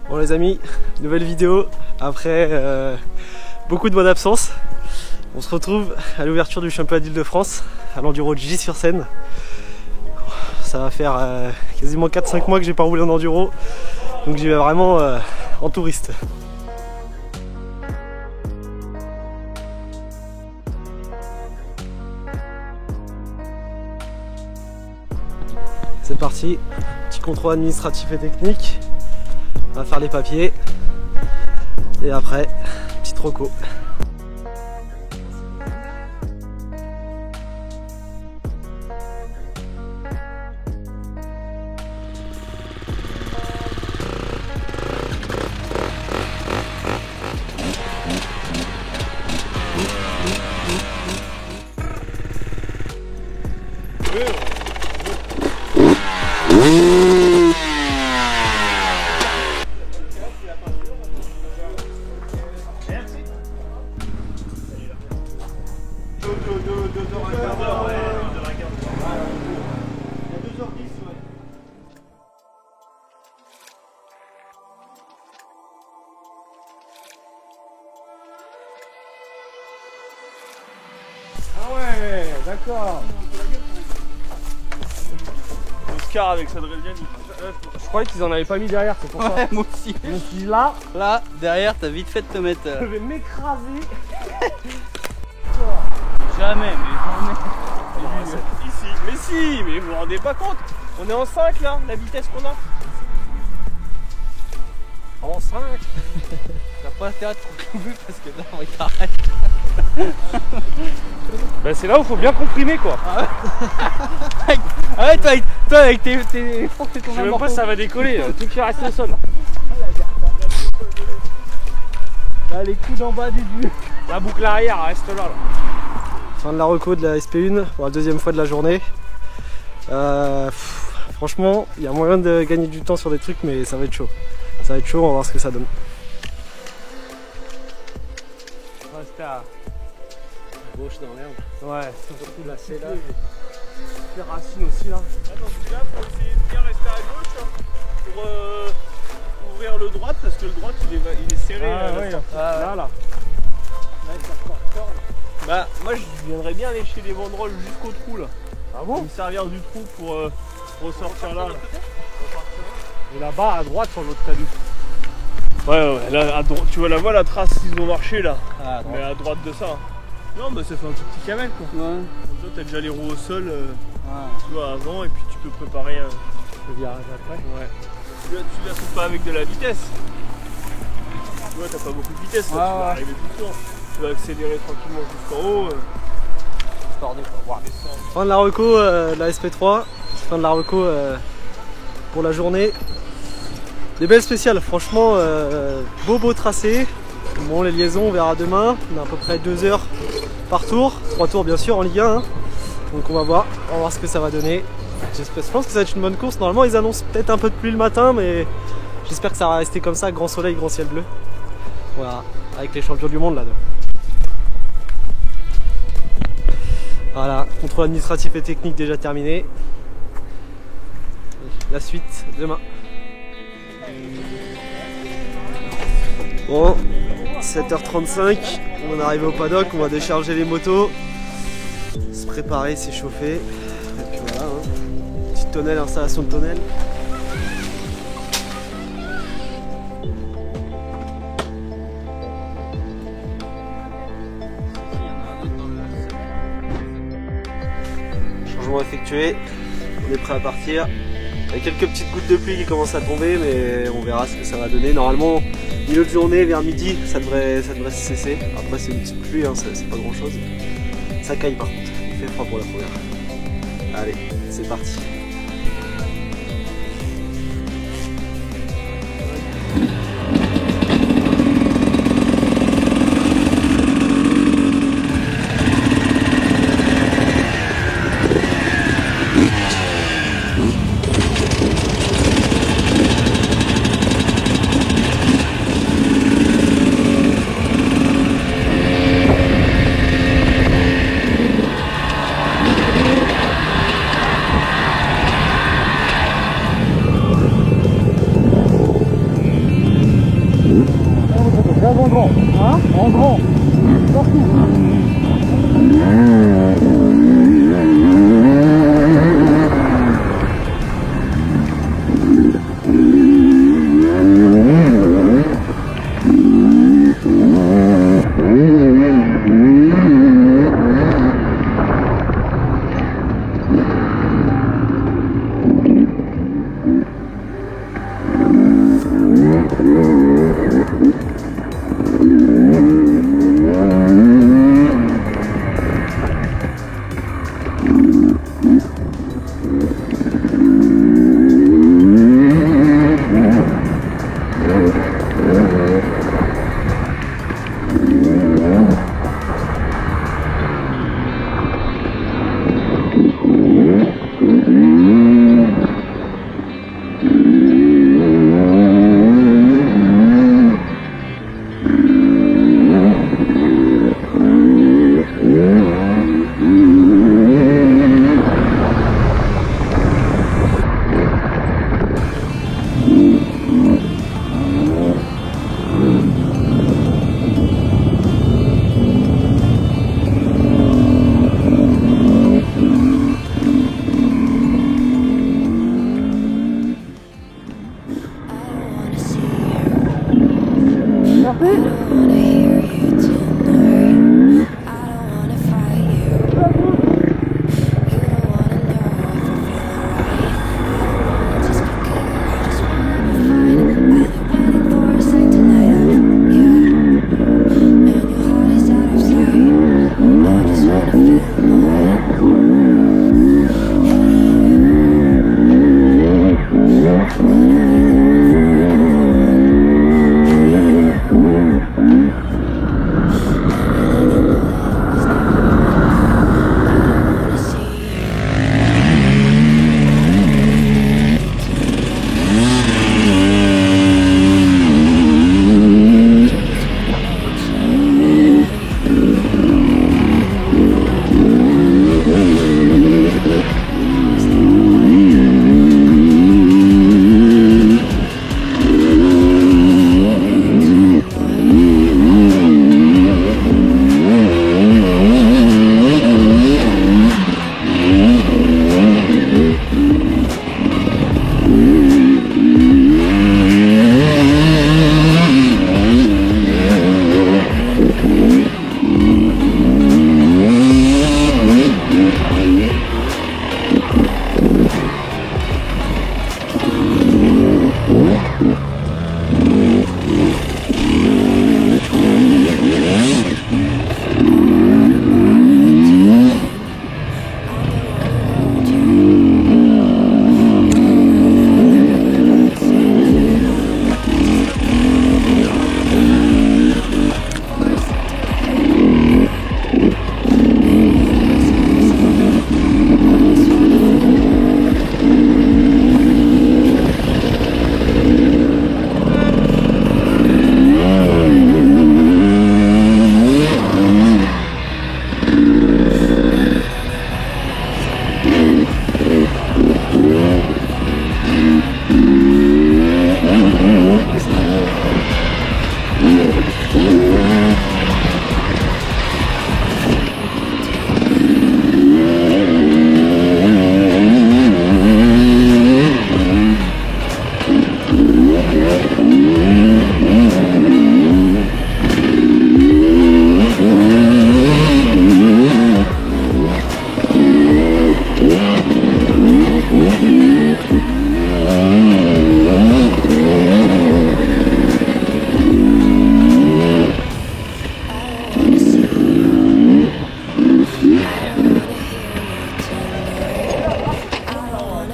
Bon les amis, nouvelle vidéo après beaucoup de mois d'absence. On se retrouve à l'ouverture du championnat d'Île-de-France à l'enduro de Gy-sur-Seine. Ça va faire quasiment 4-5 mois que j'ai pas roulé en enduro, donc j'y vais vraiment en touriste. C'est parti, petit contrôle administratif et technique. On va faire les papiers et après, petite reco. Ah ouais, d'accord. Oscar avec sa Dresienne. Je croyais qu'ils en avaient pas mis derrière, c'est pour ça. Ouais, moi aussi. Je me suis dit là, Derrière, t'as vite fait de te mettre. je vais m'écraser. Jamais, mais jamais. Ici, mais si, mais vous vous rendez pas compte. On est en 5 là, la vitesse qu'on a. En 5. T'as pas intérêt de trop couper parce que là, on t'arrête. Bah c'est là où faut bien comprimer quoi. Ah ouais, toi avec tes forces et ton Je sais même pas si ça va décoller, tout qui reste au sol. Là, les coudes en bas du but. La boucle arrière reste là. Fin de la reco de la SP1 pour la deuxième fois de la journée. Franchement, il y a moyen de gagner du temps sur des trucs, mais ça va être chaud. Ça va être chaud, on va voir ce que ça donne. On va rester à Gauche dans l'herbe. ouais, surtout là, c'est là. Les racines aussi là. Attends, là, faut essayer de bien rester à gauche hein, pour ouvrir le droit parce que le droit il est serré. Ouais, là. Bah, moi je viendrais bien lécher les banderoles jusqu'au trou là. Ah bon? Me servir du trou pour ressortir là. Et là-bas à droite sur l'autre talus. Ouais, là, à droite, tu vois la trace ils ont marché là. Ah, Mais à droite de ça. Hein. Non, bah ça fait un tout petit camel quoi. Ouais. Comme ça, t'as déjà les roues au sol, Ouais. tu vois, avant, et puis tu peux préparer. Le virage après. Ouais. Tu la fous pas avec de la vitesse. Tu vois, t'as pas beaucoup de vitesse, là, tu vas arriver doucement. Tu vas accélérer tranquillement jusqu'en haut. Fin de la reco de la SP3, fin de la reco pour la journée. Des belles spéciales, franchement, beau tracé. Bon, les liaisons on verra demain, on a à peu près 2 heures par tour, 3 tours bien sûr en Ligue 1 hein. Donc on va voir ce que ça va donner. Je pense que ça va être une bonne course, normalement ils annoncent peut-être un peu de pluie le matin, mais j'espère que ça va rester comme ça, grand soleil, grand ciel bleu. Voilà, avec les champions du monde là-dedans. Voilà, contrôle administratif et technique déjà terminé. La suite demain. Bon, 7h35, on est arrivé au paddock, on va décharger les motos, se préparer, s'échauffer. Et puis voilà, hein. Petite tonnelle, installation de tonnelle. Changement effectué, on est prêt à partir. Il y a quelques petites gouttes de pluie qui commencent à tomber, mais on verra ce que ça va donner. Normalement, milieu de journée, vers midi, ça devrait se cesser. Après, c'est une petite pluie, hein, c'est pas grand chose. Ça caille par contre, il fait froid pour la première. Allez, c'est parti. grand. Hein? En grand. Partout.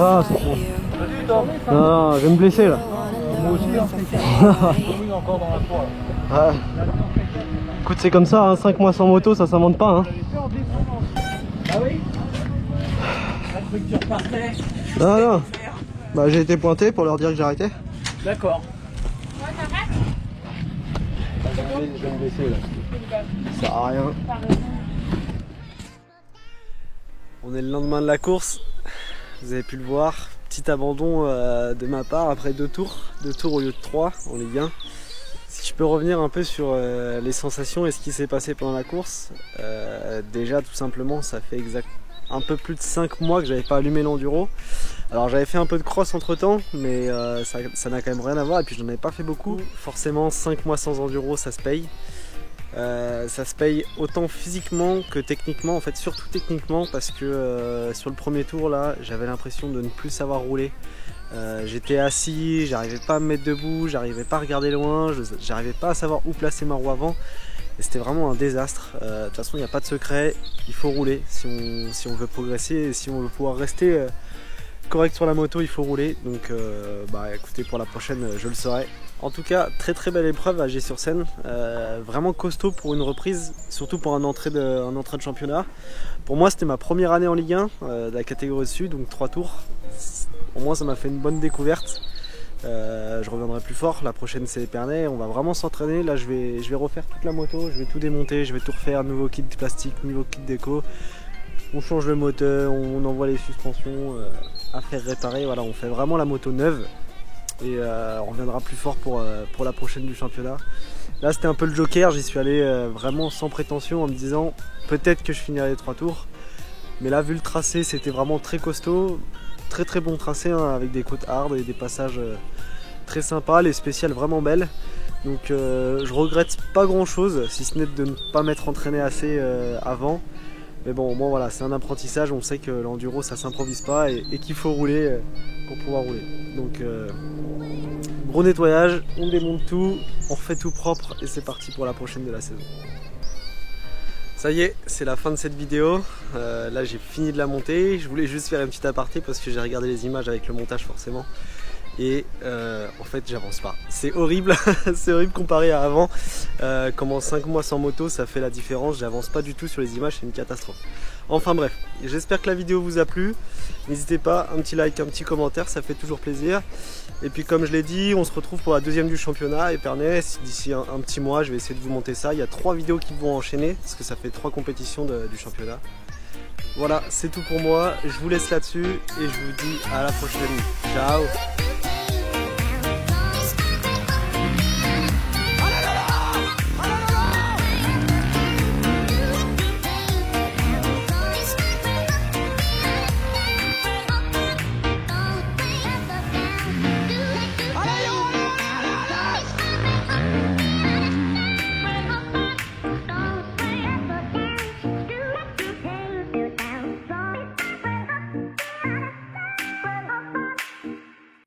Ah, c'est bon. Non, je vais me blesser là. Moi aussi, hein. Oui, encore dans la foi. Ah. Écoute, c'est comme ça, hein, 5 mois sans moto, ça s'invente pas. Hein. Ah oui? La truc tu repartais. Non, non. Bah, j'ai été pointé pour leur dire que j'arrêtais. D'accord. Je vais me blesser là. Ça sert à rien. On est le lendemain de la course. Vous avez pu le voir. Petit abandon de ma part après 2 tours. 2 tours au lieu de 3 en Ligue 1. Si je peux revenir un peu sur les sensations et ce qui s'est passé pendant la course, déjà tout simplement ça fait un peu plus de 5 mois que j'avais pas allumé l'enduro. Alors j'avais fait un peu de cross entre temps, mais ça n'a quand même rien à voir et puis je n'en avais pas fait beaucoup. Forcément 5 mois sans enduro ça se paye. Ça se paye autant physiquement que techniquement, en fait surtout techniquement parce que sur le premier tour là j'avais l'impression de ne plus savoir rouler. J'étais assis, j'arrivais pas à me mettre debout, j'arrivais pas à regarder loin, j'arrivais pas à savoir où placer ma roue avant et c'était vraiment un désastre. De toute façon il n'y a pas de secret, il faut rouler si on veut progresser et si on veut pouvoir rester correct sur la moto, il faut rouler. Donc écoutez, pour la prochaine je le saurai. En tout cas très très belle épreuve à Agé-sur-Seine, vraiment costaud pour une reprise, surtout pour un entrée de championnat. Pour moi c'était ma première année en Ligue 1 de la catégorie dessus, donc 3 tours. Pour moi ça m'a fait une bonne découverte. Je reviendrai plus fort, la prochaine c'est Épernay, on va vraiment s'entraîner. Là je vais refaire toute la moto, je vais tout démonter, je vais tout refaire, nouveau kit plastique, nouveau kit déco. On change le moteur, on envoie les suspensions à faire réparer, voilà, on fait vraiment la moto neuve. Et on reviendra plus fort pour la prochaine du championnat. Là c'était un peu le joker, j'y suis allé vraiment sans prétention en me disant peut-être que je finirai les 3 tours. Mais là vu le tracé c'était vraiment très costaud, très très bon tracé hein, avec des côtes hard et des passages très sympas, les spéciales vraiment belles. Donc je regrette pas grand chose si ce n'est de ne pas m'être entraîné assez avant. Mais bon au moins voilà, c'est un apprentissage, on sait que l'enduro ça s'improvise pas et qu'il faut rouler pour pouvoir rouler. Donc gros nettoyage, on démonte tout, on refait tout propre et c'est parti pour la prochaine de la saison. Ça y est, c'est la fin de cette vidéo. Là j'ai fini de la monter. Je voulais juste faire une petite aparté parce que j'ai regardé les images avec le montage forcément. Et en fait j'avance pas. C'est horrible, c'est horrible comparé à avant. Comment 5 mois sans moto ça fait la différence. J'avance pas du tout sur les images, c'est une catastrophe. Enfin bref, j'espère que la vidéo vous a plu. N'hésitez pas, un petit like, un petit commentaire, ça fait toujours plaisir. Et puis comme je l'ai dit, on se retrouve pour la deuxième du championnat Épernay. D'ici un petit mois, je vais essayer de vous monter ça. Il y a 3 vidéos qui vont enchaîner, parce que ça fait 3 compétitions du championnat. Voilà, c'est tout pour moi. Je vous laisse là-dessus et je vous dis à la prochaine. Ciao!